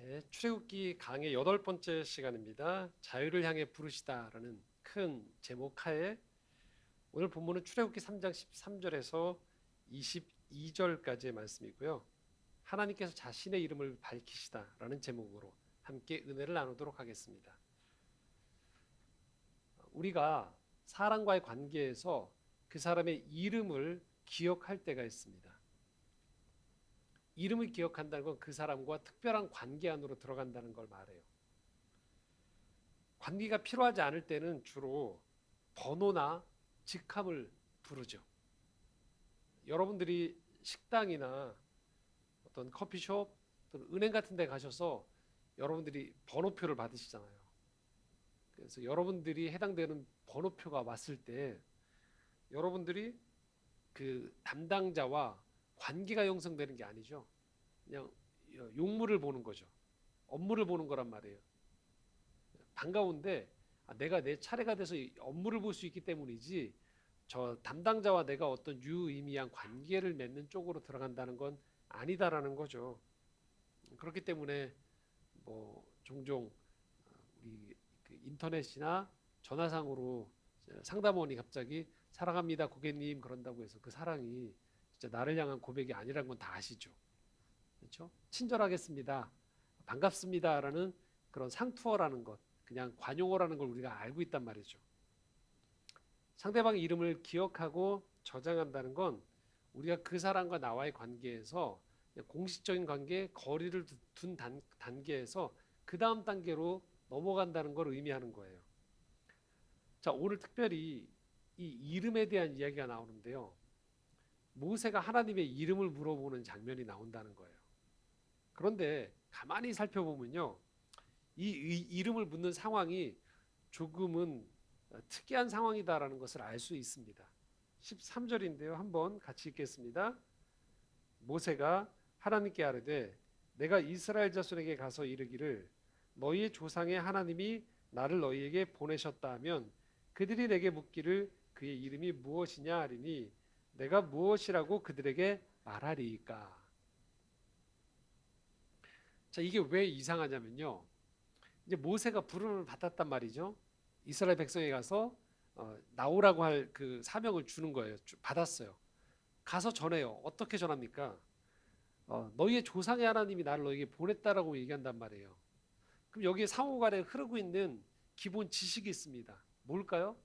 네, 출애굽기 강의 8번째 시간입니다. 자유를 향해 부르시다라는 큰 제목 하에 오늘 본문은 출애굽기 3장 13절에서 22절까지의 말씀이고요. 하나님께서 자신의 이름을 밝히시다라는 제목으로 함께 은혜를 나누도록 하겠습니다. 우리가 사람과의 관계에서 그 사람의 이름을 기억할 때가 있습니다. 이름을 기억한다는 건 그 사람과 특별한 관계 안으로 들어간다는 걸 말해요. 관계가 필요하지 않을 때는 주로 번호나 직함을 부르죠. 여러분들이 식당이나 어떤 커피숍 또는 은행 같은 데 가셔서 여러분들이 번호표를 받으시잖아요. 그래서 여러분들이 해당되는 번호표가 왔을 때 여러분들이 그 담당자와 관계가 형성되는 게 아니죠. 그냥 용무를 보는 거죠. 업무를 보는 거란 말이에요. 반가운데 내가 내 차례가 돼서 업무를 볼 수 있기 때문이지 저 담당자와 내가 어떤 유의미한 관계를 맺는 쪽으로 들어간다는 건 아니다라는 거죠. 그렇기 때문에 뭐 종종 우리 그 인터넷이나 전화상으로 상담원이 갑자기 사랑합니다 고객님 그런다고 해서 그 사랑이 진짜 나를 향한 고백이 아니라는 건 다 아시죠. 그렇죠? 친절하겠습니다. 반갑습니다라는 그런 상투어라는 것, 그냥 관용어라는 걸 우리가 알고 있단 말이죠. 상대방의 이름을 기억하고 저장한다는 건 우리가 그 사람과 나와의 관계에서 공식적인 관계, 거리를 둔 단계에서 그 다음 단계로 넘어간다는 걸 의미하는 거예요. 자, 오늘 특별히 이 이름에 대한 이야기가 나오는데요. 모세가 하나님의 이름을 물어보는 장면이 나온다는 거예요. 그런데 가만히 살펴보면요. 이 이름을 묻는 상황이 조금은 특이한 상황이다라는 것을 알 수 있습니다. 13절인데요. 한번 같이 읽겠습니다. 모세가 하나님께 아뢰되 내가 이스라엘 자손에게 가서 이르기를 너희의 조상의 하나님이 나를 너희에게 보내셨다 하면 그들이 내게 묻기를 그의 이름이 무엇이냐 하리니 내가 무엇이라고 그들에게 말하리이까. 자, 이게 왜 이상하냐면요. 이제 모세가 부름을 받았단 말이죠. 이스라엘 백성에 가서 나오라고 할 그 사명을 주는 거예요. 받았어요. 가서 전해요. 어떻게 전합니까? 너희의 조상의 하나님이 나를 너희에게 보냈다라고 얘기한단 말이에요. 그럼 여기에 상호간에 흐르고 있는 기본 지식이 있습니다. 뭘까요?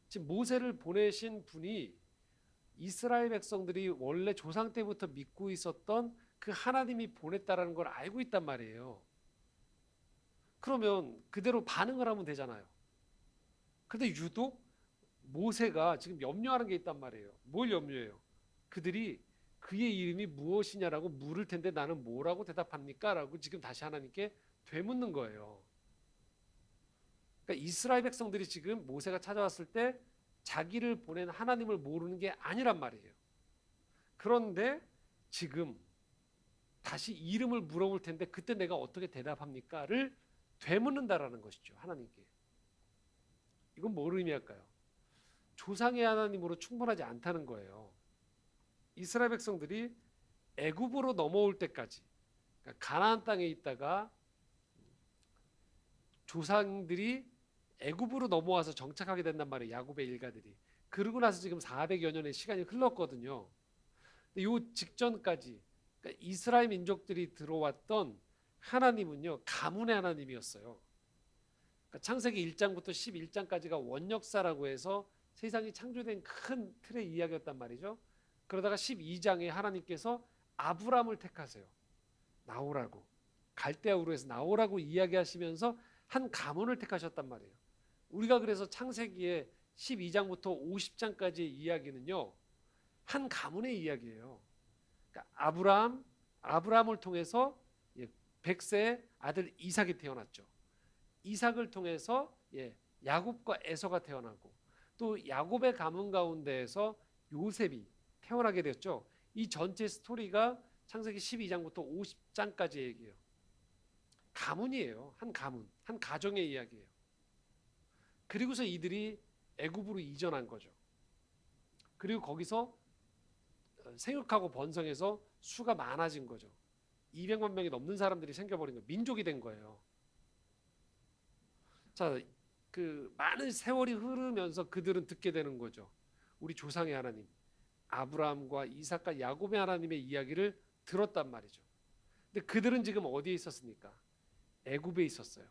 지금 모세를 보내신 분이 이스라엘 백성들이 원래 조상 때부터 믿고 있었던 그 하나님이 보냈다라는 걸 알고 있단 말이에요. 그러면 그대로 반응을 하면 되잖아요. 근데 유독 모세가 지금 염려하는 게 있단 말이에요. 뭘 염려해요? 그들이 그의 이름이 무엇이냐라고 물을 텐데 나는 뭐라고 대답합니까? 라고 지금 다시 하나님께 되묻는 거예요. 그러니까 이스라엘 백성들이 지금 모세가 찾아왔을 때 자기를 보낸 하나님을 모르는 게 아니란 말이에요. 그런데 지금 다시 이름을 물어볼 텐데 그때 내가 어떻게 대답합니까?를 되묻는다라는 것이죠. 하나님께. 이건 뭘 의미할까요? 조상의 하나님으로 충분하지 않다는 거예요. 이스라엘 백성들이 애굽으로 넘어올 때까지 그러니까 가나안 땅에 있다가 조상들이 애굽으로 넘어와서 정착하게 된단 말이에요. 야곱의 일가들이. 그러고 나서 지금 400여 년의 시간이 흘렀거든요. 근데 요 직전까지 그러니까 이스라엘 민족들이 들어왔던 하나님은요. 가문의 하나님이었어요. 그러니까 창세기 1장부터 11장까지가 원역사라고 해서 세상이 창조된 큰 틀의 이야기였단 말이죠. 그러다가 12장에 하나님께서 아브람을 택하세요. 나오라고. 갈대아 우르에서 나오라고 이야기하시면서 한 가문을 택하셨단 말이에요. 우리가 그래서 창세기의 12장부터 50장까지의 이야기는요. 한 가문의 이야기예요. 그러니까 아브라함을 통해서 백세의 아들 이삭이 태어났죠. 이삭을 통해서 야곱과 에서가 태어나고 또 야곱의 가문 가운데에서 요셉이 태어나게 되었죠. 이 전체 스토리가 창세기 12장부터 50장까지 얘기해요. 가문이에요. 한 가문, 한 가정의 이야기예요. 그리고서 이들이 애굽으로 이전한 거죠. 그리고 거기서 생육하고 번성해서 수가 많아진 거죠. 200만 명이 넘는 사람들이 생겨버린 거예요. 민족이 된 거예요. 자, 그 많은 세월이 흐르면서 그들은 듣게 되는 거죠. 우리 조상의 하나님, 아브라함과 이삭과 야곱의 하나님의 이야기를 들었단 말이죠. 근데 그들은 지금 어디에 있었습니까? 애굽에 있었어요.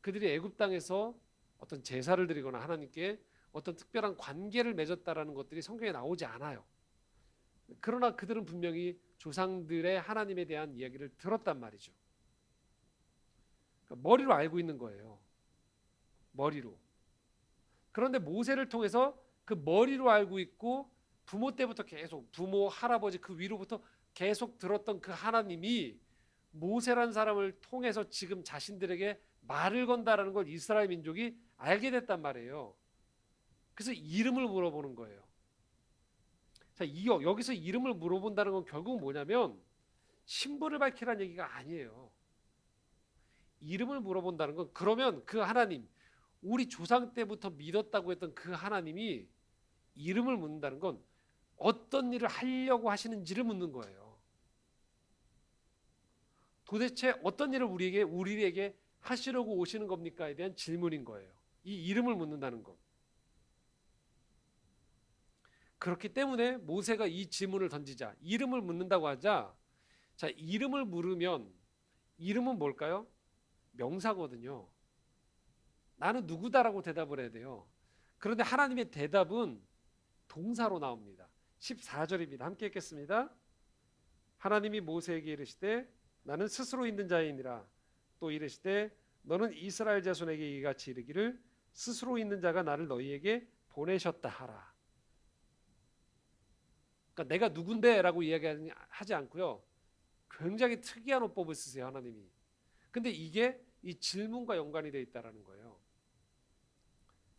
그들이 애굽 땅에서 어떤 제사를 드리거나 하나님께 어떤 특별한 관계를 맺었다라는 것들이 성경에 나오지 않아요. 그러나 그들은 분명히 조상들의 하나님에 대한 이야기를 들었단 말이죠. 그러니까 머리로 알고 있는 거예요. 머리로. 그런데 모세를 통해서 그 머리로 알고 있고 부모 때부터 계속 부모, 할아버지 그 위로부터 계속 들었던 그 하나님이 모세라는 사람을 통해서 지금 자신들에게 말을 건다라는 걸 이스라엘 민족이 알게 됐단 말이에요. 그래서 이름을 물어보는 거예요. 자, 여기서 이름을 물어본다는 건 결국 뭐냐면 신분을 밝히라는 얘기가 아니에요. 이름을 물어본다는 건 그러면 그 하나님, 우리 조상 때부터 믿었다고 했던 그 하나님이 이름을 묻는다는 건 어떤 일을 하려고 하시는지를 묻는 거예요. 도대체 어떤 일을 우리에게 하시려고 오시는 겁니까에 대한 질문인 거예요. 이 이름을 묻는다는 것. 그렇기 때문에 모세가 이 질문을 던지자, 이름을 묻는다고 하자, 자, 이름을 물으면 이름은 뭘까요? 명사거든요. 나는 누구다라고 대답을 해야 돼요. 그런데 하나님의 대답은 동사로 나옵니다. 14절입니다. 함께 읽겠습니다. 하나님이 모세에게 이르시되 나는 스스로 있는 자이니라. 또 이르시되 너는 이스라엘 자손에게 이같이 이르기를 스스로 있는 자가 나를 너희에게 보내셨다 하라. 그러니까 내가 누군데 라고 이야기하지 않고요. 굉장히 특이한 어법을 쓰세요. 하나님이. 근데 이게 이 질문과 연관이 되어 있다는 거예요.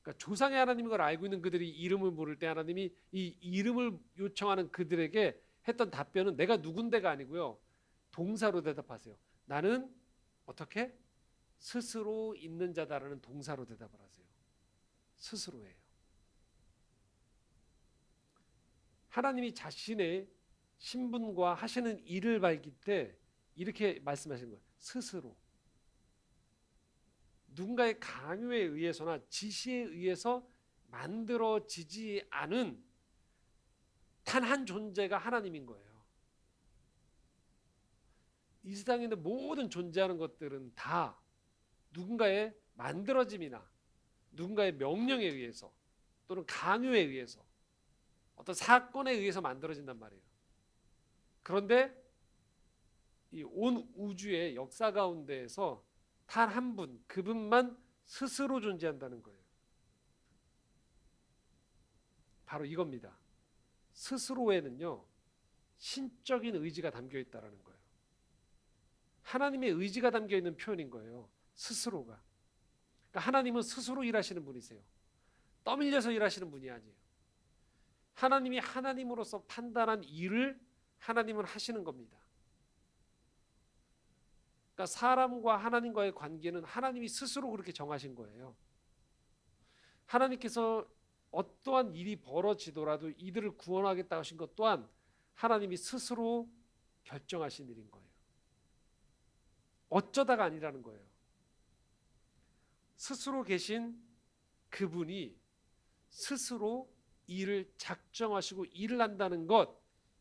그러니까 조상의 하나님인 걸 알고 있는 그들이 이름을 물을 때 하나님이 이 이름을 요청하는 그들에게 했던 답변은 내가 누군데가 아니고요. 동사로 대답하세요. 나는 어떻게? 스스로 있는 자다라는 동사로 대답을 하세요. 스스로예요. 하나님이 자신의 신분과 하시는 일을 밝힐 때 이렇게 말씀하시는 거예요. 스스로. 누군가의 강요에 의해서나 지시에 의해서 만들어지지 않은 단 한 존재가 하나님인 거예요. 이 세상에 있는 모든 존재하는 것들은 다 누군가의 만들어짐이나 누군가의 명령에 의해서 또는 강요에 의해서 어떤 사건에 의해서 만들어진단 말이에요. 그런데 이 온 우주의 역사 가운데에서 단 한 분, 그분만 스스로 존재한다는 거예요. 바로 이겁니다. 스스로에는요, 신적인 의지가 담겨 있다는 거예요. 하나님의 의지가 담겨 있는 표현인 거예요. 스스로가. 그러니까 하나님은 스스로 일하시는 분이세요. 떠밀려서 일하시는 분이 아니에요. 하나님이 하나님으로서 판단한 일을 하나님은 하시는 겁니다. 그러니까 사람과 하나님과의 관계는 하나님이 스스로 그렇게 정하신 거예요. 하나님께서 어떠한 일이 벌어지더라도 이들을 구원하겠다 하신 것 또한 하나님이 스스로 결정하신 일인 거예요. 어쩌다가 아니라는 거예요. 스스로 계신 그분이 스스로 일을 작정하시고 일을 한다는 것,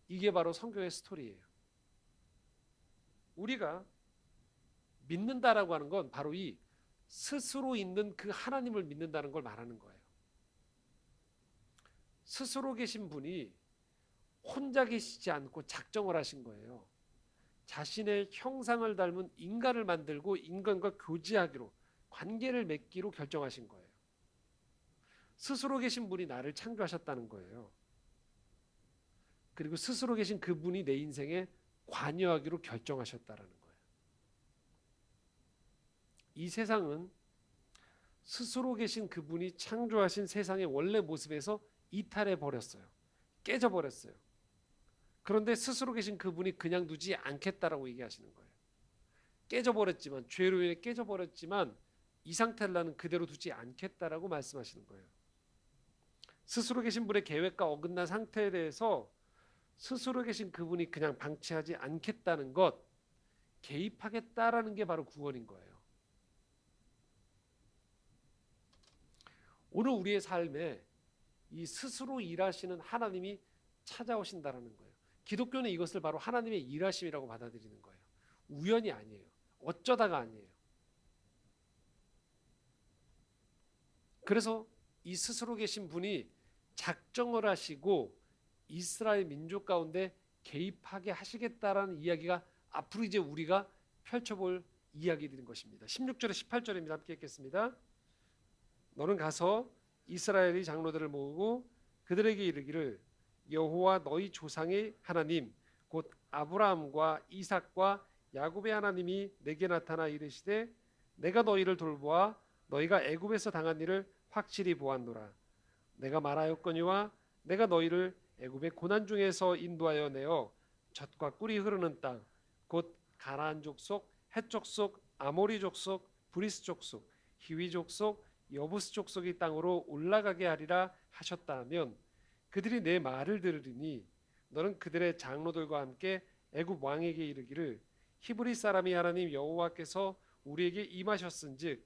이게 바로 성경의 스토리예요. 우리가 믿는다라고 하는 건 바로 이 스스로 있는 그 하나님을 믿는다는 걸 말하는 거예요. 스스로 계신 분이 혼자 계시지 않고 작정을 하신 거예요. 자신의 형상을 닮은 인간을 만들고 인간과 교제하기로, 관계를 맺기로 결정하신 거예요. 스스로 계신 분이 나를 창조하셨다는 거예요. 그리고 스스로 계신 그분이 내 인생에 관여하기로 결정하셨다는 거예요. 이 세상은 스스로 계신 그분이 창조하신 세상의 원래 모습에서 이탈해 버렸어요. 깨져 버렸어요. 그런데 스스로 계신 그분이 그냥 두지 않겠다라고 얘기하시는 거예요. 깨져 버렸지만, 죄로 인해 깨져 버렸지만 이 상태를 나는 그대로 두지 않겠다라고 말씀하시는 거예요. 스스로 계신 분의 계획과 어긋난 상태에 대해서 스스로 계신 그분이 그냥 방치하지 않겠다는 것, 개입하겠다라는 게 바로 구원인 거예요. 오늘 우리의 삶에 이 스스로 일하시는 하나님이 찾아오신다라는 거예요. 기독교는 이것을 바로 하나님의 일하심이라고 받아들이는 거예요. 우연이 아니에요. 어쩌다가 아니에요. 그래서 이 스스로 계신 분이 작정을 하시고 이스라엘 민족 가운데 개입하게 하시겠다라는 이야기가 앞으로 이제 우리가 펼쳐볼 이야기들인 것입니다. 16절에 18절입니다. 함께 읽겠습니다. 너는 가서 이스라엘의 장로들을 모으고 그들에게 이르기를 여호와 너희 조상의 하나님 곧 아브라함과 이삭과 야곱의 하나님이 내게 나타나 이르시되 내가 너희를 돌보아 너희가 애굽에서 당한 일을 확실히 보았노라. 내가 말하였거니와 내가 너희를 애굽의 고난 중에서 인도하여 내어 젖과 꿀이 흐르는 땅 곧 가나안 족속, 헷 족속, 아모리 족속, 브리스 족속, 히위 족속, 여부스 족속의 땅으로 올라가게 하리라 하셨다 하면 그들이 내 말을 들으리니 너는 그들의 장로들과 함께 애굽 왕에게 이르기를 히브리 사람이 하나님 여호와께서 우리에게 임하셨은즉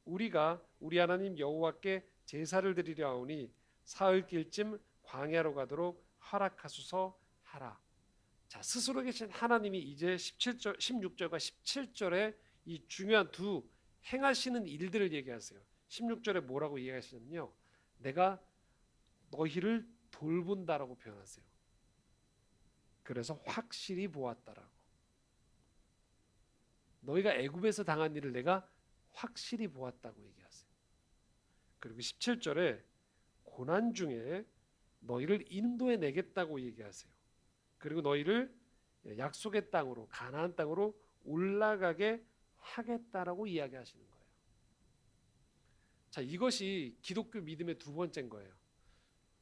우리가 우리 하나님 여호와께 제사를 드리려 하오니 사흘길쯤 광야로 가도록 허락하소서 하라. 자, 스스로 계신 하나님이 이제 17절, 16절과 17절에 이 중요한 두 행하시는 일들을 얘기하세요. 16절에 뭐라고 얘기하시냐면요. 내가 너희를 돌본다라고 표현하세요. 그래서 확실히 보았다라고. 너희가 애굽에서 당한 일을 내가 확실히 보았다고 얘기하세요. 그리고 17절에 고난 중에 너희를 인도해 내겠다고 얘기하세요. 그리고 너희를 약속의 땅으로 가나안 땅으로 올라가게 하겠다라고 이야기하시는 거예요. 자, 이것이 기독교 믿음의 두 번째인 거예요.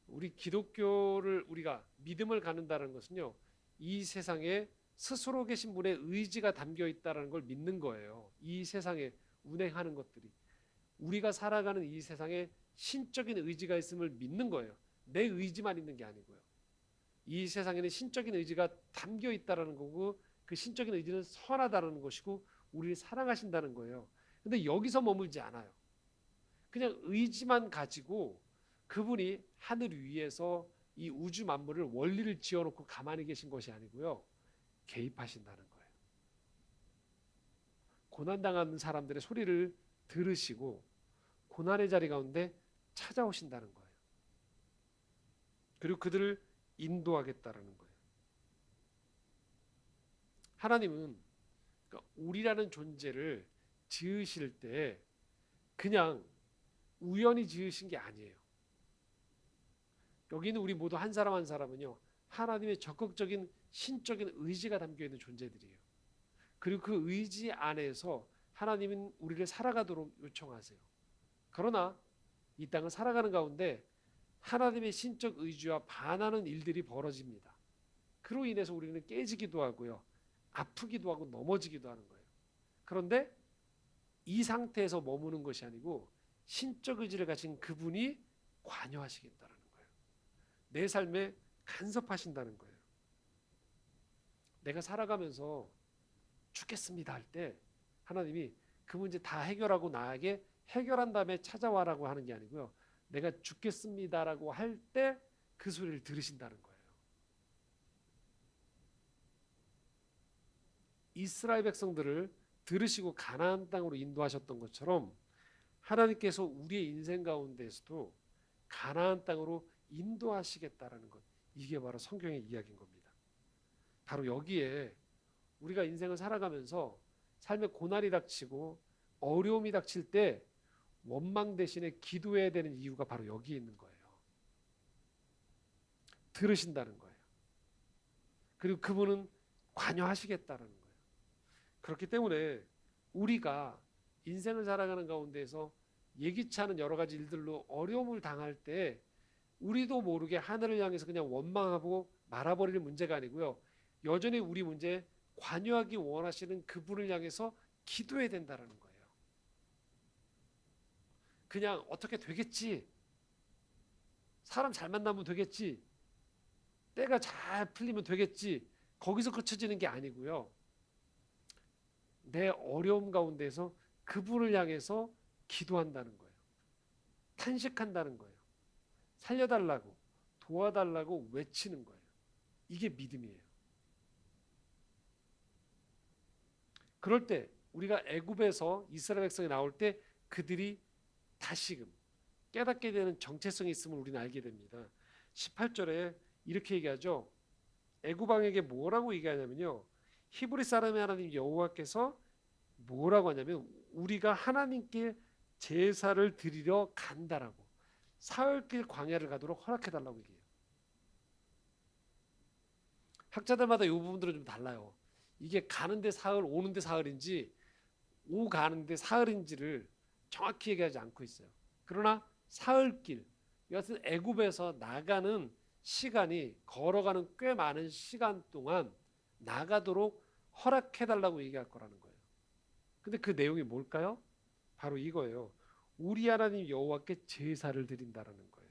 우리 기독교를 우리가 믿음을 갖는다는 것은요. 이 세상에 스스로 계신 분의 의지가 담겨 있다는 걸 믿는 거예요. 이 세상에 운행하는 것들이 우리가 살아가는 이 세상에 신적인 의지가 있음을 믿는 거예요. 내 의지만 있는 게 아니고요. 이 세상에는 신적인 의지가 담겨 있다는 거고 그 신적인 의지는 선하다는 것이고 우리를 사랑하신다는 거예요. 근데 여기서 머물지 않아요. 그냥 의지만 가지고 그분이 하늘 위에서 이 우주 만물을 원리를 지어놓고 가만히 계신 것이 아니고요. 개입하신다는 거예요. 고난당하는 사람들의 소리를 들으시고 고난의 자리 가운데 찾아오신다는 거예요. 그리고 그들을 인도하겠다라는 거예요. 하나님은 우리라는 존재를 지으실 때 그냥 우연히 지으신 게 아니에요. 여기는 우리 모두 한 사람 한 사람은요. 하나님의 적극적인 신적인 의지가 담겨 있는 존재들이에요. 그리고 그 의지 안에서 하나님은 우리를 살아가도록 요청하세요. 그러나 이 땅을 살아가는 가운데 하나님의 신적 의지와 반하는 일들이 벌어집니다. 그로 인해서 우리는 깨지기도 하고요. 아프기도 하고 넘어지기도 하는 거예요. 그런데 이 상태에서 머무는 것이 아니고 신적 의지를 가진 그분이 관여하시겠다는 거예요. 내 삶에 간섭하신다는 거예요. 내가 살아가면서 죽겠습니다 할 때 하나님이 그 문제 다 해결하고 나에게 해결한 다음에 찾아와라고 하는 게 아니고요. 내가 죽겠습니다라고 할 때 그 소리를 들으신다는 거예요. 이스라엘 백성들을 들으시고 가나안 땅으로 인도하셨던 것처럼 하나님께서 우리의 인생 가운데에서도 가나안 땅으로 인도하시겠다라는 것. 이게 바로 성경의 이야기인 겁니다. 바로 여기에 우리가 인생을 살아가면서 삶에 고난이 닥치고 어려움이 닥칠 때 원망 대신에 기도해야 되는 이유가 바로 여기에 있는 거예요. 들으신다는 거예요. 그리고 그분은 관여하시겠다는 거예요. 그렇기 때문에 우리가 인생을 살아가는 가운데에서 예기치 않은 여러 가지 일들로 어려움을 당할 때 우리도 모르게 하늘을 향해서 그냥 원망하고 말아버리는 문제가 아니고요. 여전히 우리 문제에 관여하기 원하시는 그분을 향해서 기도해야 된다는 거예요. 그냥 어떻게 되겠지. 사람 잘 만나면 되겠지. 때가 잘 풀리면 되겠지. 거기서 그쳐지는 게 아니고요. 내 어려움 가운데서 그분을 향해서 기도한다는 거예요. 탄식한다는 거예요. 살려달라고, 도와달라고 외치는 거예요. 이게 믿음이에요. 그럴 때 우리가 애굽에서 이스라엘 백성이 나올 때 그들이 다시금 깨닫게 되는 정체성이 있음을 우리는 알게 됩니다. 18절에 이렇게 얘기하죠. 애굽 왕에게 뭐라고 얘기하냐면요. 히브리 사람의 하나님 여호와께서 뭐라고 하냐면 우리가 하나님께 제사를 드리러 간다라고 사흘길 광야를 가도록 허락해달라고 얘기해요. 학자들마다 이 부분들은 좀 달라요. 이게 가는데 사흘, 오는데 사흘인지 오 가는데 사흘인지를 정확히 얘기하지 않고 있어요. 그러나 사흘길, 여하튼 애굽에서 나가는 시간이 걸어가는 꽤 많은 시간 동안 나가도록 허락해달라고 얘기할 거라는 거예요. 근데 그 내용이 뭘까요? 바로 이거예요. 우리 하나님 여호와께 제사를 드린다라는 거예요.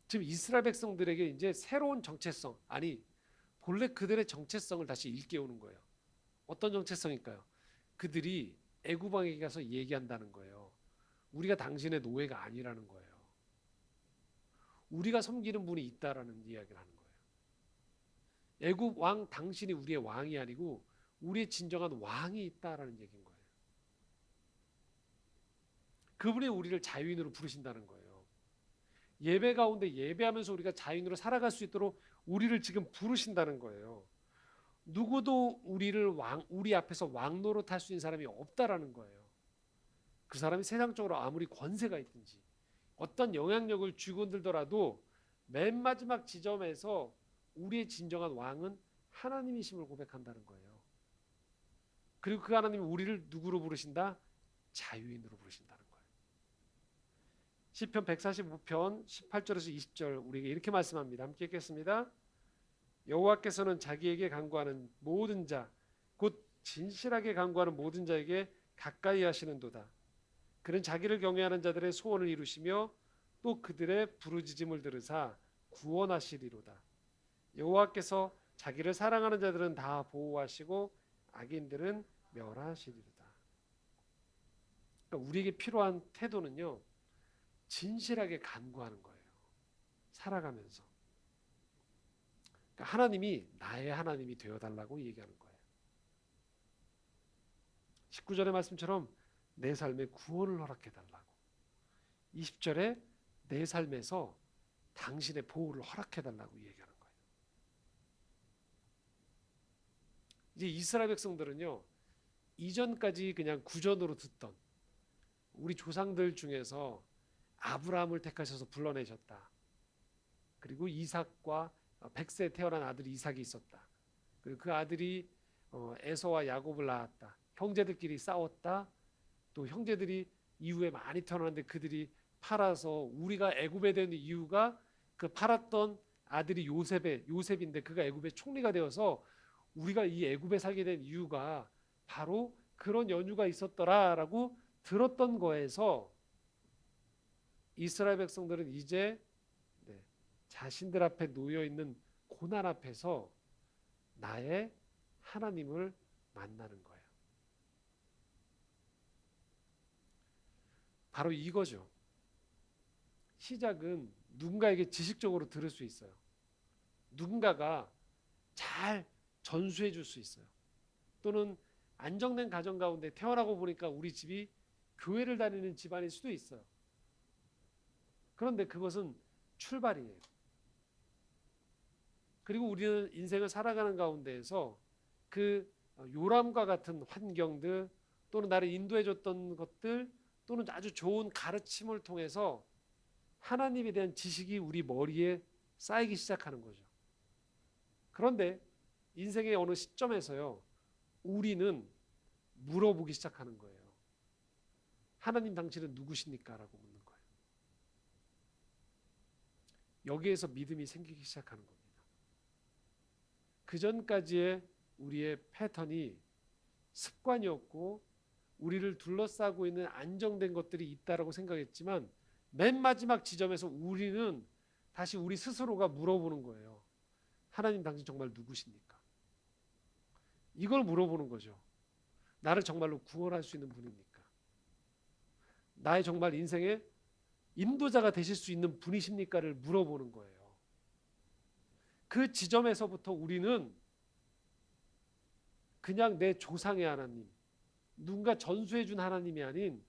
지금 이스라엘 백성들에게 이제 새로운 정체성, 아니 본래 그들의 정체성을 다시 일깨우는 거예요. 어떤 정체성일까요? 그들이 애굽 왕에게 가서 얘기한다는 거예요. 우리가 당신의 노예가 아니라는 거예요. 우리가 섬기는 분이 있다라는 이야기를 하는 거예요. 애굽 왕 당신이 우리의 왕이 아니고 우리의 진정한 왕이 있다라는 얘기인 거예요. 그분이 우리를 자유인으로 부르신다는 거예요. 예배 가운데 예배하면서 우리가 자유인으로 살아갈 수 있도록 우리를 지금 부르신다는 거예요. 누구도 우리 앞에서 왕 노릇할 수 있는 사람이 없다라는 거예요. 그 사람이 세상적으로 아무리 권세가 있든지 어떤 영향력을 쥐고 들더라도 맨 마지막 지점에서 우리의 진정한 왕은 하나님이심을 고백한다는 거예요. 그리고 그 하나님이 우리를 누구로 부르신다? 자유인으로 부르신다는 거예요. 시편 145편 18절에서 20절 우리에게 이렇게 말씀합니다. 함께 읽겠습니다. 여호와께서는 자기에게 간구하는 모든 자, 곧 진실하게 간구하는 모든 자에게 가까이 하시는도다. 그는 자기를 경외하는 자들의 소원을 이루시며 또 그들의 부르짖음을 들으사 구원하시리로다. 여호와께서 자기를 사랑하는 자들은 다 보호하시고 악인들은 멸하시리로다. 그러니까 우리에게 필요한 태도는요, 진실하게 간구하는 거예요. 살아가면서. 그러니까 하나님이 나의 하나님이 되어달라고 얘기하는 거예요. 19절의 말씀처럼 내 삶에 구원을 허락해달라고. 20절에 내 삶에서 당신의 보호를 허락해달라고 얘기하는 거예요. 이제 이스라엘 백성들은요, 이전까지 그냥 구전으로 듣던 우리 조상들 중에서 아브라함을 택하셔서 불러내셨다. 그리고 이삭과 100세에 태어난 아들이 이삭이 있었다. 그리고 그 아들이 에서와 야곱을 낳았다. 형제들끼리 싸웠다. 또 형제들이 이후에 많이 태어났는데 그들이 팔아서 우리가 애굽에 된 이유가 그 팔았던 아들이 요셉인데 그가 애굽의 총리가 되어서 우리가 이 애굽에 살게 된 이유가 바로 그런 연유가 있었더라라고 들었던 거에서 이스라엘 백성들은 이제 자신들 앞에 놓여 있는 고난 앞에서 나의 하나님을 만나는 거예요. 바로 이거죠. 시작은 누군가에게 지식적으로 들을 수 있어요. 누군가가 잘 전수해 줄 수 있어요. 또는 안정된 가정 가운데 태어나고 보니까 우리 집이 교회를 다니는 집안일 수도 있어요. 그런데 그것은 출발이에요. 그리고 우리는 인생을 살아가는 가운데에서 그 요람과 같은 환경들 또는 나를 인도해 줬던 것들 또는 아주 좋은 가르침을 통해서 하나님에 대한 지식이 우리 머리에 쌓이기 시작하는 거죠. 그런데 인생의 어느 시점에서요, 우리는 물어보기 시작하는 거예요. 하나님 당신은 누구십니까? 라고 묻는 거예요. 여기에서 믿음이 생기기 시작하는 겁니다. 그 전까지의 우리의 패턴이 습관이었고 우리를 둘러싸고 있는 안정된 것들이 있다라고 생각했지만 맨 마지막 지점에서 우리는 다시 우리 스스로가 물어보는 거예요. 하나님 당신 정말 누구십니까? 이걸 물어보는 거죠. 나를 정말로 구원할 수 있는 분입니까? 나의 정말 인생의 인도자가 되실 수 있는 분이십니까를 물어보는 거예요. 그 지점에서부터 우리는 그냥 내 조상의 하나님, 누군가 전수해 준 하나님이 아닌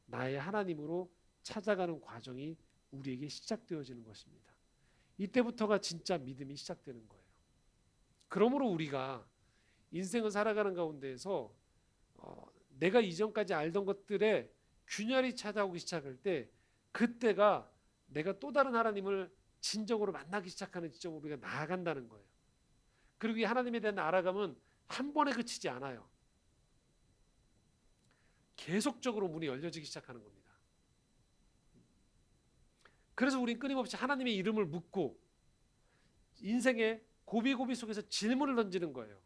나의 하나님으로 찾아가는 과정이 우리에게 시작되어지는 것입니다. 이때부터가 진짜 믿음이 시작되는 거예요. 그러므로 우리가 인생을 살아가는 가운데에서 내가 이전까지 알던 것들에 균열이 찾아오기 시작할 때 그때가 내가 또 다른 하나님을 진정으로 만나기 시작하는 지점으로 우리가 나아간다는 거예요. 그리고 이 하나님에 대한 알아감은 한 번에 그치지 않아요. 계속적으로 문이 열려지기 시작하는 겁니다. 그래서 우린 끊임없이 하나님의 이름을 묻고 인생의 고비고비 속에서 질문을 던지는 거예요.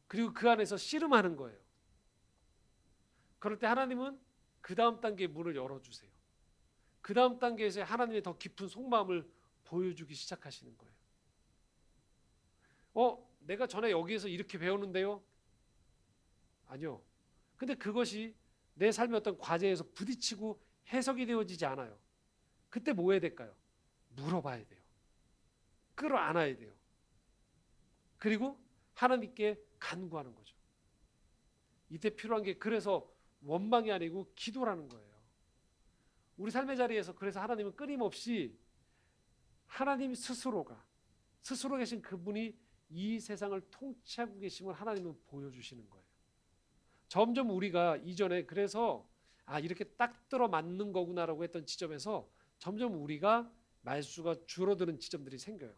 그리고 그 안에서 씨름하는 거예요. 그럴 때 하나님은 그 다음 단계의 문을 열어주세요. 그 다음 단계에서 하나님의 더 깊은 속마음을 보여주기 시작하시는 거예요. 내가 전에 여기에서 이렇게 배웠는데요? 아니요. 근데 그것이 내 삶의 어떤 과제에서 부딪히고 해석이 되어지지 않아요. 그때 뭐 해야 될까요? 물어봐야 돼요. 끌어안아야 돼요. 그리고 하나님께 간구하는 거죠. 이때 필요한 게 그래서 원망이 아니고 기도라는 거예요. 우리 삶의 자리에서 그래서 하나님은 끊임없이 하나님 스스로 계신 그분이 이 세상을 통치하고 계심을 하나님은 보여주시는 거예요. 점점 우리가 이전에 그래서 이렇게 딱 들어 맞는 거구나라고 했던 지점에서 점점 우리가 말수가 줄어드는 지점들이 생겨요.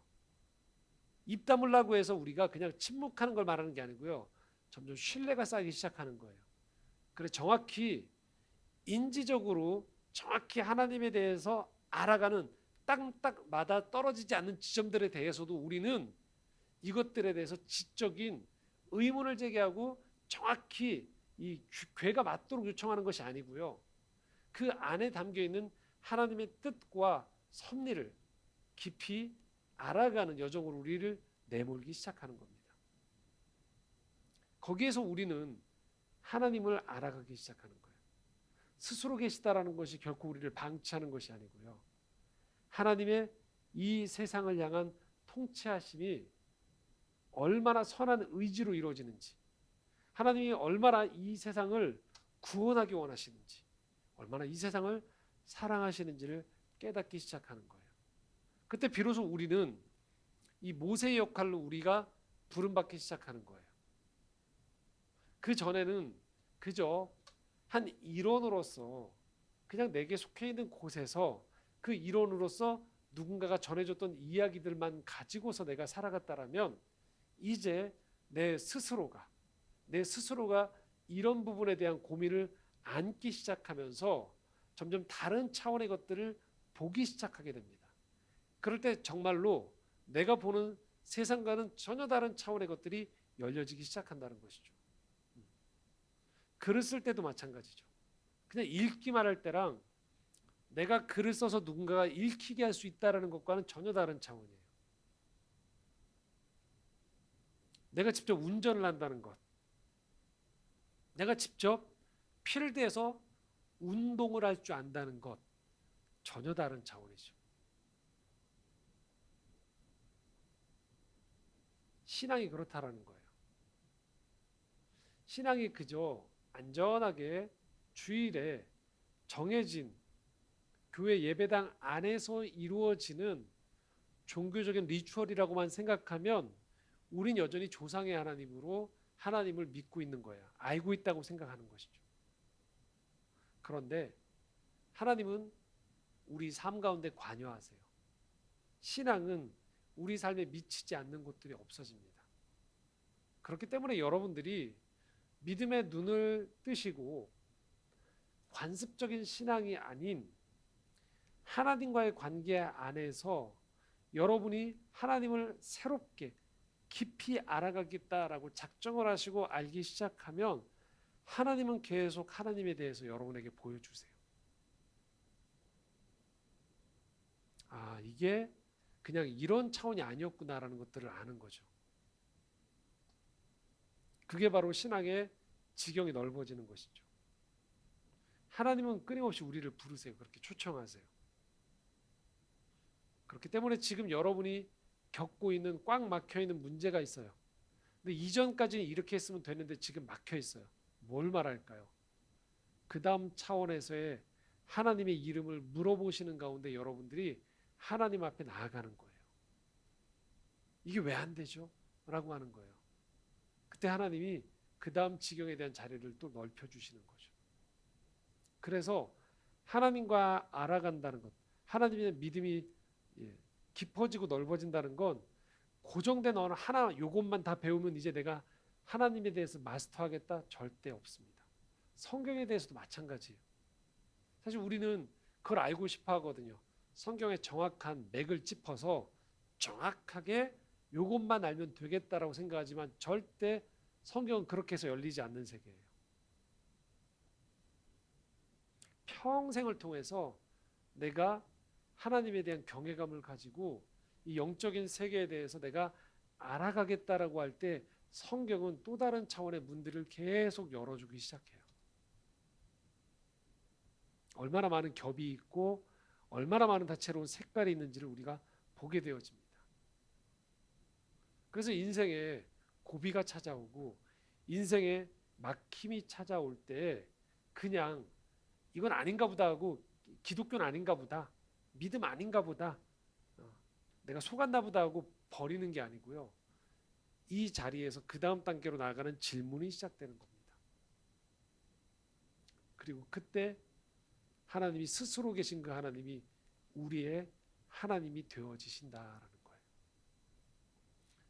입 다물라고 해서 우리가 그냥 침묵하는 걸 말하는 게 아니고요. 점점 신뢰가 쌓이기 시작하는 거예요. 그래서 정확히 인지적으로 정확히 하나님에 대해서 알아가는 딱딱 맞아 떨어지지 않는 지점들에 대해서도 우리는 이것들에 대해서 지적인 의문을 제기하고 정확히 이 괴가 맞도록 요청하는 것이 아니고요. 그 안에 담겨 있는 하나님의 뜻과 섭리를 깊이 알아가는 여정으로 우리를 내몰기 시작하는 겁니다. 거기에서 우리는 하나님을 알아가기 시작하는 거예요. 스스로 계시다라는 것이 결코 우리를 방치하는 것이 아니고요. 하나님의 이 세상을 향한 통치하심이 얼마나 선한 의지로 이루어지는지, 하나님이 얼마나 이 세상을 구원하기 원하시는지, 얼마나 이 세상을 사랑하시는지를 깨닫기 시작하는 거예요. 그때 비로소 우리는 이 모세의 역할로 우리가 부름받기 시작하는 거예요. 그 전에는 그저 한 일원으로서 그냥 내게 속해 있는 곳에서 그 일원으로서 누군가가 전해줬던 이야기들만 가지고서 내가 살아갔다라면 이제 내 스스로가 이런 부분에 대한 고민을 안기 시작하면서 점점 다른 차원의 것들을 보기 시작하게 됩니다. 그럴 때 정말로 내가 보는 세상과는 전혀 다른 차원의 것들이 열려지기 시작한다는 것이죠. 글을 쓸 때도 마찬가지죠. 그냥 읽기만 할 때랑 내가 글을 써서 누군가가 읽히게 할 수 있다는 것과는 전혀 다른 차원이에요. 내가 직접 운전을 한다는 것, 내가 직접 필드에서 운동을 할 줄 안다는 것, 전혀 다른 차원이죠. 신앙이 그렇다라는 거예요. 신앙이 그저 안전하게 주일에 정해진 교회 예배당 안에서 이루어지는 종교적인 리추얼이라고만 생각하면 우린 여전히 조상의 하나님으로 하나님을 믿고 있는 거예요. 알고 있다고 생각하는 것이죠. 그런데 하나님은 우리 삶 가운데 관여하세요. 신앙은 우리 삶에 미치지 않는 곳들이 없어집니다. 그렇기 때문에 여러분들이 믿음의 눈을 뜨시고 관습적인 신앙이 아닌 하나님과의 관계 안에서 여러분이 하나님을 새롭게 깊이 알아가겠다라고 작정을 하시고 알기 시작하면 하나님은 계속 하나님에 대해서 여러분에게 보여주세요. 이게 그냥 이런 차원이 아니었구나라는 것들을 아는 거죠. 그게 바로 신앙의 지경이 넓어지는 것이죠. 하나님은 끊임없이 우리를 부르세요. 그렇게 초청하세요. 그렇기 때문에 지금 여러분이 겪고 있는 꽉 막혀 있는 문제가 있어요. 근데 이전까지는 이렇게 했으면 되는데 지금 막혀 있어요. 뭘 말할까요? 그 다음 차원에서의 하나님의 이름을 물어보시는 가운데 여러분들이 하나님 앞에 나아가는 거예요. 이게 왜 안 되죠? 라고 하는 거예요. 그때 하나님이 그 다음 지경에 대한 자리를 또 넓혀주시는 거죠. 그래서 하나님과 알아간다는 것, 하나님의 믿음이 깊어지고 넓어진다는 건 고정된 어느 하나 요것만 다 배우면 이제 내가 하나님에 대해서 마스터하겠다? 절대 없습니다. 성경에 대해서도 마찬가지예요. 사실 우리는 그걸 알고 싶어 하거든요. 성경의 정확한 맥을 짚어서 정확하게 요것만 알면 되겠다라고 생각하지만 절대 성경은 그렇게 해서 열리지 않는 세계예요. 평생을 통해서 내가 하나님에 대한 경외감을 가지고 이 영적인 세계에 대해서 내가 알아가겠다라고 할 때 성경은 또 다른 차원의 문들을 계속 열어주기 시작해요. 얼마나 많은 겹이 있고 얼마나 많은 다채로운 색깔이 있는지를 우리가 보게 되어집니다. 그래서 인생에 고비가 찾아오고 인생에 막힘이 찾아올 때 그냥 이건 아닌가 보다 하고 기독교는 아닌가 보다, 믿음 아닌가 보다, 내가 속았나 보다 하고 버리는 게 아니고요. 이 자리에서 그 다음 단계로 나아가는 질문이 시작되는 겁니다. 그리고 그때 하나님이 스스로 계신 그 하나님이 우리의 하나님이 되어지신다라는 거예요.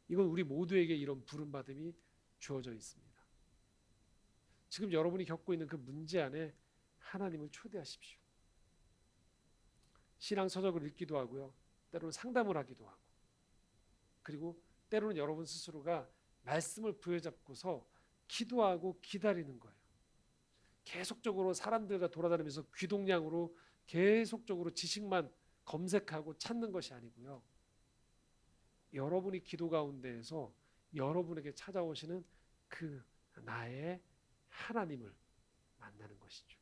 이건 우리 모두에게 이런 부름받음이 주어져 있습니다. 지금 여러분이 겪고 있는 그 문제 안에 하나님을 초대하십시오. 신앙 서적을 읽기도 하고요. 때로는 상담을 하기도 하고. 그리고 때로는 여러분 스스로가 말씀을 부여잡고서 기도하고 기다리는 거예요. 계속적으로 사람들과 돌아다니면서 귀동냥으로 계속적으로 지식만 검색하고 찾는 것이 아니고요. 여러분이 기도 가운데에서 여러분에게 찾아오시는 그 나의 하나님을 만나는 것이죠.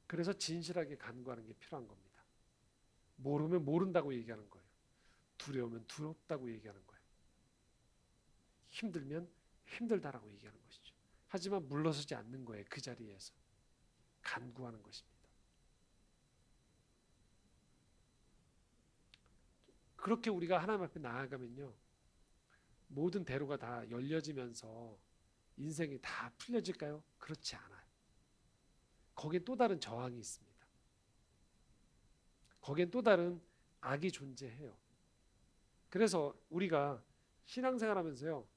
그래서 진실하게 간구하는 게 필요한 겁니다. 모르면 모른다고 얘기하는 거예요. 두려우면 두렵다고 얘기하는 거예요. 힘들면 힘들다라고 얘기하는 것이죠. 하지만 물러서지 않는 거예요. 그 자리에서 간구하는 것입니다. 그렇게 우리가 하나님 앞에 나아가면요, 모든 대로가 다 열려지면서 인생이 다 풀려질까요? 그렇지 않아요. 거기에 또 다른 저항이 있습니다. 거기엔 또 다른 악이 존재해요. 그래서 우리가 신앙생활하면서요,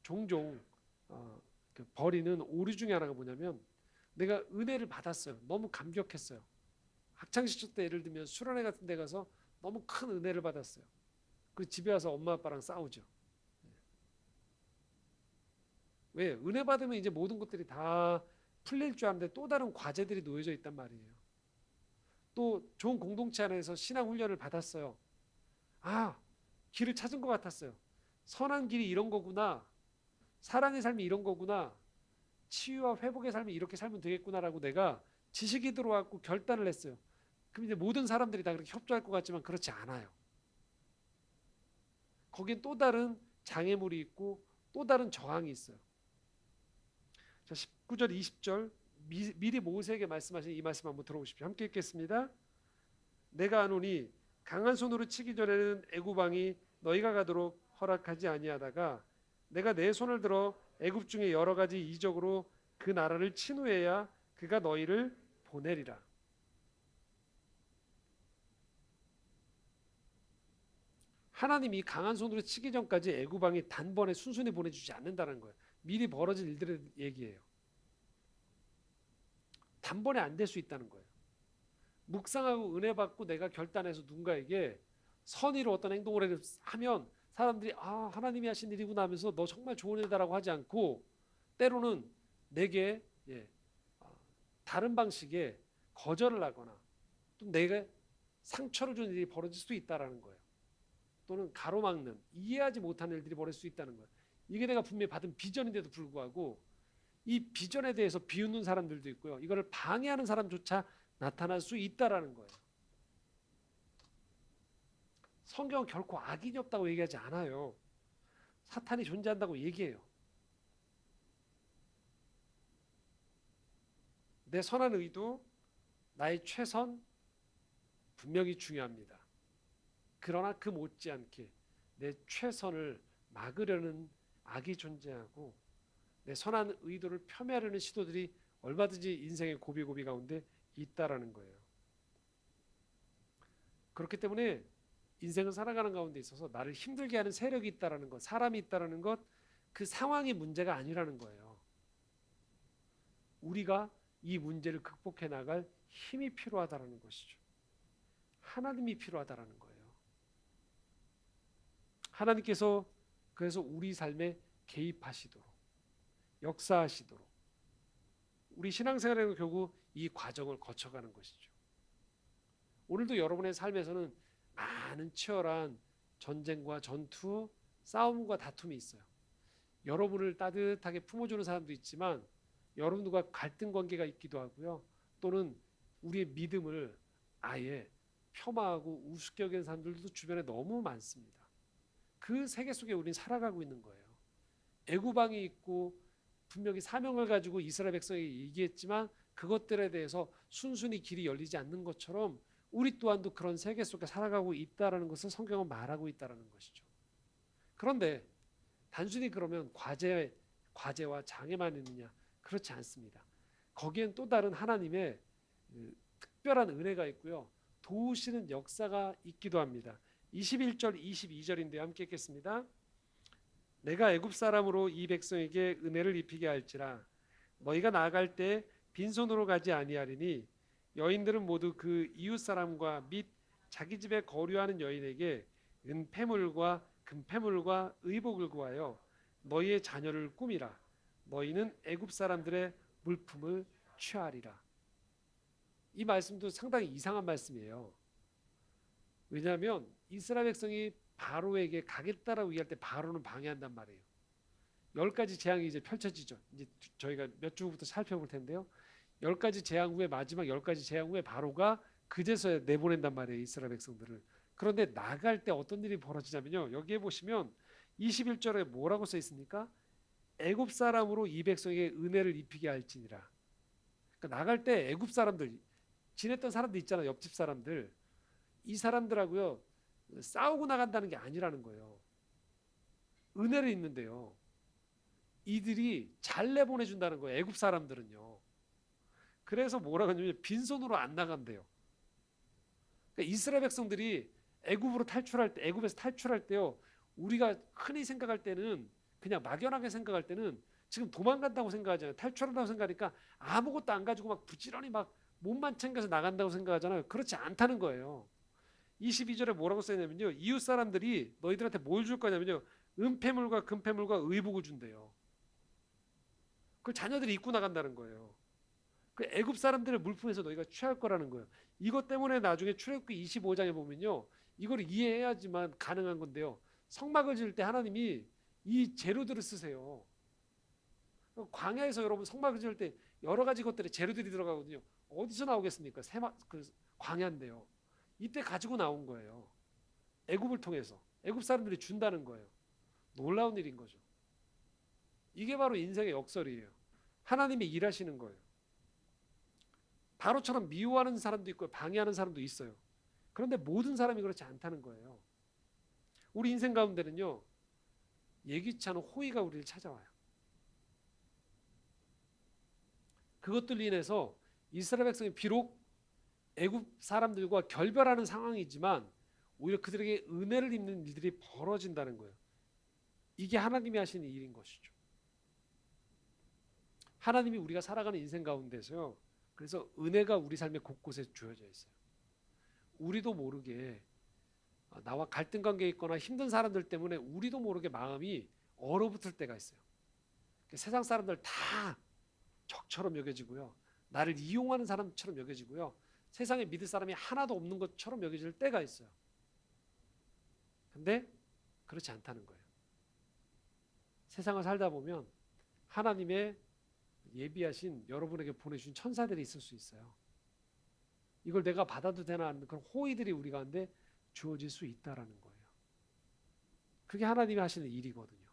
종종 버리는 오류 중에 하나가 뭐냐면 내가 은혜를 받았어요. 너무 감격했어요. 학창시절 때 예를 들면 수련회 같은 데 가서 너무 큰 은혜를 받았어요. 그 집에 와서 엄마 아빠랑 싸우죠. 왜? 은혜 받으면 이제 모든 것들이 다 풀릴 줄 아는데 또 다른 과제들이 놓여져 있단 말이에요. 또 좋은 공동체 안에서 신앙 훈련을 받았어요. 아, 길을 찾은 것 같았어요. 선한 길이 이런 거구나. 사랑의 삶이 이런 거구나. 치유와 회복의 삶이 이렇게 살면 되겠구나라고 내가 지식이 들어왔고 결단을 했어요. 그럼 이제 모든 사람들이 다 그렇게 협조할 것 같지만 그렇지 않아요. 거긴 또 다른 장애물이 있고 또 다른 저항이 있어요. 자, 19절 20절 미리 모세에게 말씀하신 이 말씀 한번 들어보십시오. 함께 읽겠습니다. 내가 아노니 강한 손으로 치기 전에는 애굽 왕이 너희가 가도록 허락하지 아니하다가 내가 내 손을 들어 애굽 중에 여러 가지 이적으로 그 나라를 친 후에야 그가 너희를 보내리라. 하나님이 강한 손으로 치기 전까지 애굽 왕이 단번에 순순히 보내주지 않는다는 거예요. 미리 벌어질 일들의 얘기예요. 단번에 안 될 수 있다는 거예요. 묵상하고 은혜 받고 내가 결단해서 누군가에게 선의로 어떤 행동을 하면 사람들이 아, 하나님이 하신 일이구나 하면서 너 정말 좋은 애다라고 하지 않고 때로는 내게 다른 방식의 거절을 하거나 또 내가 상처를 주는 일이 벌어질 수도 있다라는 거예요. 또는 가로막는, 이해하지 못하는 일들이 벌어질 수 있다는 거예요. 이게 내가 분명히 받은 비전인데도 불구하고 이 비전에 대해서 비웃는 사람들도 있고요. 이거를 방해하는 사람조차 나타날 수 있다라는 거예요. 성경은 결코 악인이 없다고 얘기하지 않아요. 사탄이 존재한다고 얘기해요. 내 선한 의도, 나의 최선 분명히 중요합니다. 그러나 그 못지않게 내 최선을 막으려는 악이 존재하고 내 선한 의도를 폄훼하려는 시도들이 얼마든지 인생의 고비고비 가운데 있다라는 거예요. 그렇기 때문에 인생을 살아가는 가운데 있어서 나를 힘들게 하는 세력이 있다라는 것, 사람이 있다라는 것, 그 상황이 문제가 아니라는 거예요. 우리가 이 문제를 극복해 나갈 힘이 필요하다라는 것이죠. 하나님이 필요하다라는 거예요. 하나님께서 그래서 우리 삶에 개입하시도록, 역사하시도록, 우리 신앙생활에는 결국 이 과정을 거쳐가는 것이죠. 오늘도 여러분의 삶에서는 많은 치열한 전쟁과 전투, 싸움과 다툼이 있어요. 여러분을 따뜻하게 품어주는 사람도 있지만 여러분과 갈등 관계가 있기도 하고요. 또는 우리의 믿음을 아예 폄하하고 우습게 여기는 사람들도 주변에 너무 많습니다. 그 세계 속에 우리는 살아가고 있는 거예요. 애구방이 있고 분명히 사명을 가지고 이스라엘 백성에게 얘기했지만 그것들에 대해서 순순히 길이 열리지 않는 것처럼 우리 또한도 그런 세계 속에 살아가고 있다는 것을 성경은 말하고 있다는 것이죠. 그런데 단순히 그러면 과제와 장애만 있느냐? 그렇지 않습니다. 거기엔 또 다른 하나님의 특별한 은혜가 있고요. 도우시는 역사가 있기도 합니다. 21절 22절인데 함께 읽겠습니다. 내가 애굽 사람으로 이 백성에게 은혜를 입히게 할지라 너희가 나아갈 때 빈손으로 가지 아니하리니 여인들은 모두 그 이웃 사람과 및 자기 집에 거류하는 여인에게 은폐물과 금폐물과 의복을 구하여 너희의 자녀를 꾸미라. 너희는 애굽 사람들의 물품을 취하리라. 이 말씀도 상당히 이상한 말씀이에요. 왜냐하면 이스라엘 백성이 바로에게 가겠다라고 얘기할 때 바로는 방해한단 말이에요. 10가지 재앙이 이제 펼쳐지죠. 이제 저희가 몇 주부터 살펴볼 텐데요. 10가지 재앙 후에 마지막 10가지 재앙 후에 바로가 그제서야 내보낸단 말이에요. 이스라엘 백성들을. 그런데 나갈 때 어떤 일이 벌어지냐면요. 여기에 보시면 21절에 뭐라고 써 있습니까? 애굽 사람으로 이 백성에게 은혜를 입히게 할지니라. 그러니까 나갈 때 애굽 사람들, 지냈던 사람들 있잖아요. 옆집 사람들. 이 사람들하고요. 싸우고 나간다는 게 아니라는 거예요. 은혜를 입는데요. 이들이 잘 내보내준다는 거예요. 애굽 사람들은요. 그래서 뭐라고 하냐면 빈손으로 안 나간대요. 그러니까 이스라엘 백성들이 애굽으로 탈출할 때, 애굽에서 탈출할 때요. 우리가 흔히 생각할 때는 그냥 막연하게 생각할 때는 지금 도망간다고 생각하잖아요. 탈출한다고 생각하니까 아무것도 안 가지고 막 부지런히 막 몸만 챙겨서 나간다고 생각하잖아요. 그렇지 않다는 거예요. 22절에 뭐라고 써있냐면요. 이웃 사람들이 너희들한테 뭘 줄 거냐면요. 은폐물과 금폐물과 의복을 준대요. 그걸 자녀들이 입고 나간다는 거예요. 그 애굽 사람들의 물품에서 너희가 취할 거라는 거예요. 이것 때문에 나중에 출애굽기 25장에 보면요. 이걸 이해해야지만 가능한 건데요. 성막을 지을 때 하나님이 이 재료들을 쓰세요. 광야에서 여러분 성막을 지을 때 여러 가지 것들의 재료들이 들어가거든요. 어디서 나오겠습니까? 광야인데요. 이때 가지고 나온 거예요. 애굽을 통해서. 애굽 사람들이 준다는 거예요. 놀라운 일인 거죠. 이게 바로 인생의 역설이에요. 하나님이 일하시는 거예요. 바로처럼 미워하는 사람도 있고 방해하는 사람도 있어요. 그런데 모든 사람이 그렇지 않다는 거예요. 우리 인생 가운데는요. 예기치 않은 호의가 우리를 찾아와요. 그것들로 인해서 이스라엘 백성이 비록 애굽 사람들과 결별하는 상황이지만 오히려 그들에게 은혜를 입는 일들이 벌어진다는 거예요. 이게 하나님이 하시는 일인 것이죠. 하나님이 우리가 살아가는 인생 가운데서요. 그래서 은혜가 우리 삶의 곳곳에 주어져 있어요. 우리도 모르게 나와 갈등 관계에 있거나 힘든 사람들 때문에 우리도 모르게 마음이 얼어붙을 때가 있어요. 세상 사람들 다 적처럼 여겨지고요. 나를 이용하는 사람처럼 여겨지고요. 세상에 믿을 사람이 하나도 없는 것처럼 여겨질 때가 있어요. 근데 그렇지 않다는 거예요. 세상을 살다 보면 하나님의 예비하신 여러분에게 보내주신 천사들이 있을 수 있어요. 이걸 내가 받아도 되나 하는 그런 호의들이 우리 가운데 주어질 수 있다라는 거예요. 그게 하나님이 하시는 일이거든요.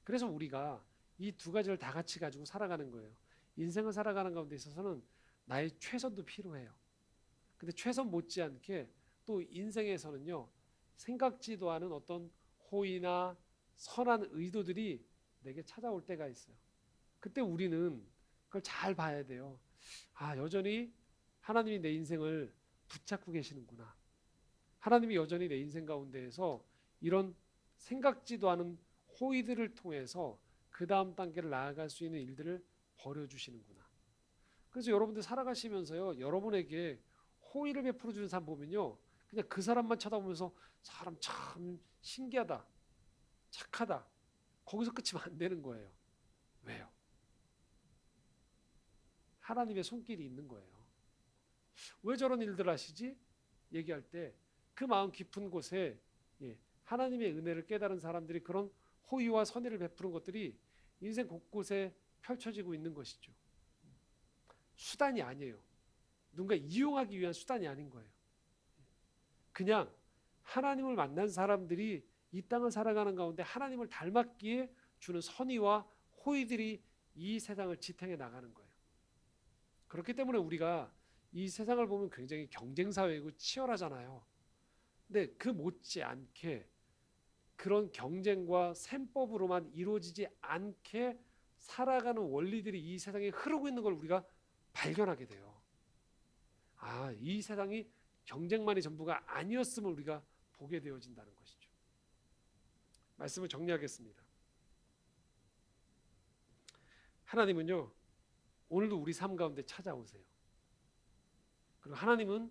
그래서 우리가 이 두 가지를 다 같이 가지고 살아가는 거예요. 인생을 살아가는 가운데 있어서는 나의 최선도 필요해요. 근데 최선 못지않게 또 인생에서는요, 생각지도 않은 어떤 호의나 선한 의도들이 내게 찾아올 때가 있어요. 그때 우리는 그걸 잘 봐야 돼요. 아, 여전히 하나님이 내 인생을 붙잡고 계시는구나. 하나님이 여전히 내 인생 가운데에서 이런 생각지도 않은 호의들을 통해서 그 다음 단계를 나아갈 수 있는 일들을 벌여주시는구나. 그래서 여러분들 살아가시면서요, 여러분에게 호의를 베풀어 주는 사람 보면요, 그냥 그 사람만 쳐다보면서 사람 참 신기하다, 착하다, 거기서 끝이면 안 되는 거예요. 왜요? 하나님의 손길이 있는 거예요. 왜 저런 일들 하시지? 얘기할 때 그 마음 깊은 곳에 하나님의 은혜를 깨달은 사람들이 그런 호의와 선의를 베푸는 것들이 인생 곳곳에 펼쳐지고 있는 것이죠. 수단이 아니에요. 누군가 이용하기 위한 수단이 아닌 거예요. 그냥 하나님을 만난 사람들이 이 땅을 살아가는 가운데 하나님을 닮았기에 주는 선의와 호의들이 이 세상을 지탱해 나가는 거예요. 그렇기 때문에 우리가 이 세상을 보면 굉장히 경쟁사회이고 치열하잖아요. 근데 그 못지않게 그런 경쟁과 셈법으로만 이루어지지 않게 살아가는 원리들이 이 세상에 흐르고 있는 걸 우리가 발견하게 돼요. 아, 이 세상이 경쟁만이 전부가 아니었음을 우리가 보게 되어진다는 것이죠. 말씀을 정리하겠습니다. 하나님은요, 오늘도 우리 삶 가운데 찾아오세요. 그리고 하나님은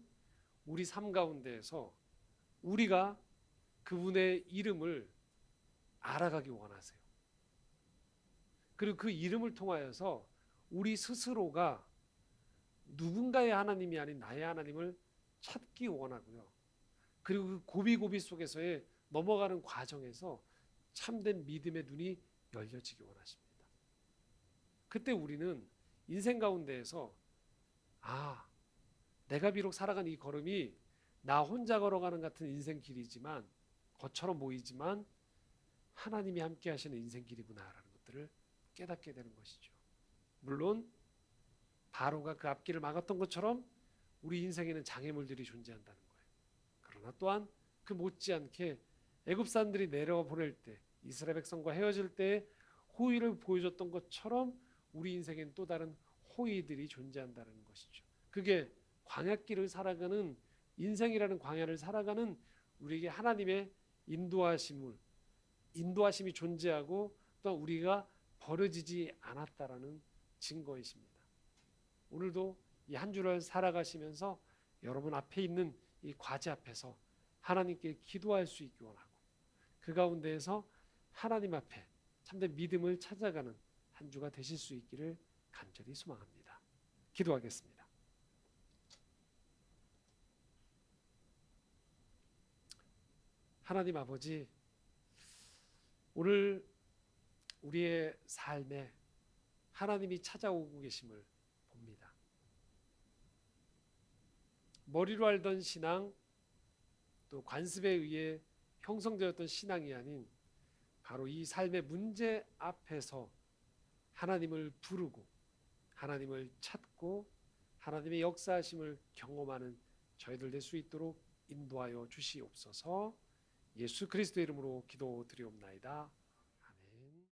우리 삶 가운데에서 우리가 그분의 이름을 알아가기 원하세요. 그리고 그 이름을 통하여서 우리 스스로가 누군가의 하나님이 아닌 나의 하나님을 찾기 원하고요. 그리고 그 고비고비 속에서의 넘어가는 과정에서 참된 믿음의 눈이 열려지기 원하십니다. 그때 우리는 인생 가운데에서 내가 비록 살아간 이 걸음이 나 혼자 걸어가는 같은 인생 길이지만 것처럼 보이지만 하나님이 함께 하시는 인생 길이구나라는 것들을 깨닫게 되는 것이죠. 물론 바로가 그 앞길을 막았던 것처럼 우리 인생에는 장애물들이 존재한다는 거예요. 그러나 또한 그 못지않게 애굽 사람들이 내려와 보낼 때 이스라엘 백성과 헤어질 때 호의를 보여줬던 것처럼 우리 인생엔 또 다른 호의들이 존재한다는 것이죠. 그게 광야길을 살아가는 인생이라는 광야를 살아가는 우리에게 하나님의 인도하심이 존재하고 또 우리가 버려지지 않았다라는 증거이십니다. 오늘도 이 한 주를 살아가시면서 여러분 앞에 있는 이 과제 앞에서 하나님께 기도할 수 있기 원하고 그 가운데에서 하나님 앞에 참된 믿음을 찾아가는 한 주가 되실 수 있기를 간절히 소망합니다. 기도하겠습니다. 하나님 아버지, 오늘 우리의 삶에 하나님이 찾아오고 계심을 봅니다. 머리로 알던 신앙, 또 관습에 의해 형성되었던 신앙이 아닌 바로 이 삶의 문제 앞에서 하나님을 부르고 하나님을 찾고 하나님의 역사하심을 경험하는 저희들 될 수 있도록 인도하여 주시옵소서. 예수 그리스도의 이름으로 기도드리옵나이다.